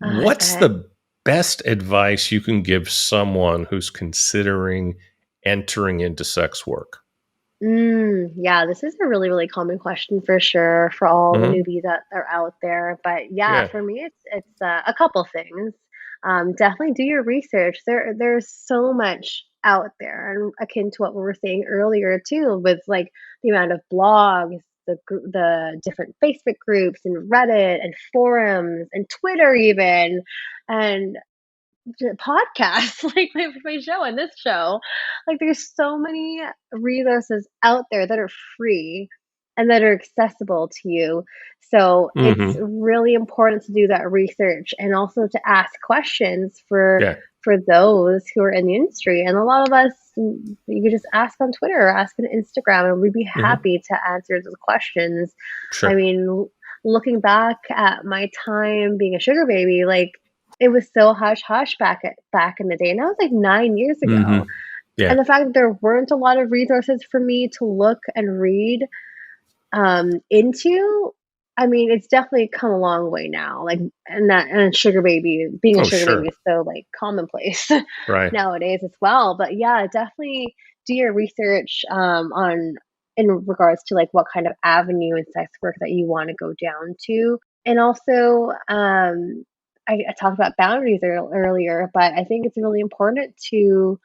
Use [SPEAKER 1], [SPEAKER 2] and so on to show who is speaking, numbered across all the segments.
[SPEAKER 1] What's
[SPEAKER 2] Okay.
[SPEAKER 1] the best advice you can give someone who's considering entering into sex work?
[SPEAKER 2] Yeah, this is a really, really common question for sure for all the
[SPEAKER 1] Hmm.
[SPEAKER 2] newbies that are out there. But yeah,
[SPEAKER 1] Yeah.
[SPEAKER 2] for me, it's a couple things. Definitely do your research. There's so much out there, and akin to what we were saying earlier too, with like the amount of blogs, the different Facebook groups and Reddit and forums and Twitter even, and podcasts like my show and this show. Like there's so many resources out there that are free and that are accessible to you. So it's
[SPEAKER 1] Hmm.
[SPEAKER 2] really important to do that research and also to ask questions
[SPEAKER 1] Yeah.
[SPEAKER 2] for those who are in the industry. And a lot of us, you could just ask on Twitter or ask on Instagram, and we'd be
[SPEAKER 1] Hmm.
[SPEAKER 2] happy to answer those questions. I
[SPEAKER 1] Sure.
[SPEAKER 2] mean, looking back at my time being a sugar baby, like it was so hush hush back in the day, and that was like 9 years
[SPEAKER 1] Hmm.
[SPEAKER 2] ago,
[SPEAKER 1] Yeah.
[SPEAKER 2] and the fact that there weren't a lot of resources for me to look and read, into, I mean, it's definitely come a long way now, like, and sugar baby being a
[SPEAKER 1] Oh,
[SPEAKER 2] sugar baby
[SPEAKER 1] sure.
[SPEAKER 2] is so, like, commonplace
[SPEAKER 1] Right.
[SPEAKER 2] nowadays as well, but yeah, definitely do your research, on in regards to, like, what kind of avenue in sex work that you wanna go down to, and also, I talked about boundaries earlier, but I think it's really important to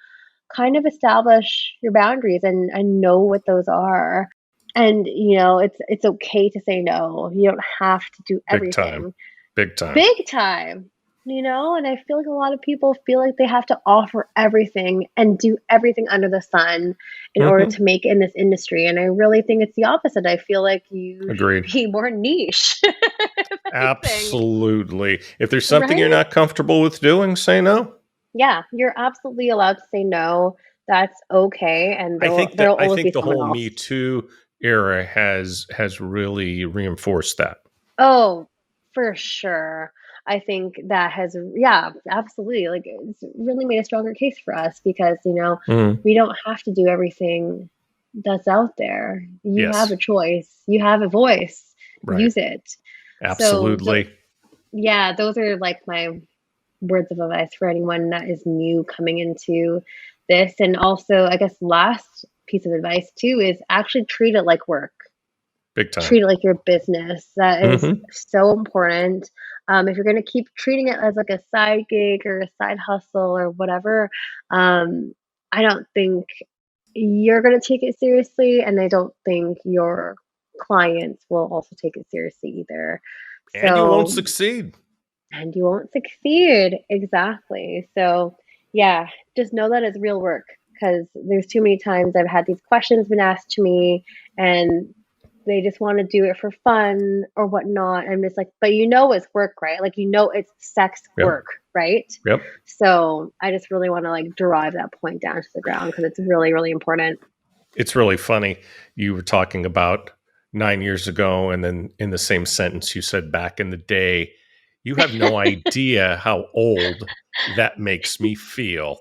[SPEAKER 2] kind of establish your boundaries and know what those are. And it's okay to say no. You don't have to do
[SPEAKER 1] Big time.
[SPEAKER 2] everything.
[SPEAKER 1] Big time.
[SPEAKER 2] Big time. And I feel like a lot of people feel like they have to offer everything and do everything under the sun in order
[SPEAKER 1] Hmm.
[SPEAKER 2] to make it in this industry. And I really think it's the opposite. I feel like you should
[SPEAKER 1] Agreed.
[SPEAKER 2] be more niche, if anything.
[SPEAKER 1] Absolutely. If there's something you're
[SPEAKER 2] Right?
[SPEAKER 1] not comfortable with doing, say no.
[SPEAKER 2] Yeah, you're absolutely allowed to say no. That's okay, and there'll
[SPEAKER 1] I
[SPEAKER 2] always
[SPEAKER 1] think
[SPEAKER 2] be
[SPEAKER 1] the
[SPEAKER 2] someone
[SPEAKER 1] whole
[SPEAKER 2] else.
[SPEAKER 1] Me Too era has really reinforced that.
[SPEAKER 2] Oh, for sure. I think that has, yeah, absolutely. Like it's really made a stronger case for us because,
[SPEAKER 1] Mhm.
[SPEAKER 2] we don't have to do everything that's out there. You have
[SPEAKER 1] Yes.
[SPEAKER 2] a choice. You have a voice.
[SPEAKER 1] Right.
[SPEAKER 2] Use it. So,
[SPEAKER 1] Absolutely.
[SPEAKER 2] yeah, those are like my words of advice for anyone that is new coming into this. And also, I guess last piece of advice too is actually treat it like work.
[SPEAKER 1] Big time.
[SPEAKER 2] Treat it like your business. That is
[SPEAKER 1] Mhm.
[SPEAKER 2] so important. If you're going to keep treating it as like a side gig or a side hustle or whatever, um, I don't think you're going to take it seriously, and I don't think your clients will also take it seriously either.
[SPEAKER 1] And you won't
[SPEAKER 2] So,
[SPEAKER 1] succeed.
[SPEAKER 2] and you won't succeed. Exactly. So, yeah, just know that it's real work because there's too many times I've had these questions been asked to me and they just want to do it for fun or whatnot. I'm just like, but it's work, right? Like, it's sex
[SPEAKER 1] Yep.
[SPEAKER 2] work, right?
[SPEAKER 1] Yep.
[SPEAKER 2] So I just really want to like drive that point down to the ground because it's really, really important.
[SPEAKER 1] It's really funny. You were talking about 9 years ago, and then in the same sentence, you said back in the day. You have no idea how old that makes me feel.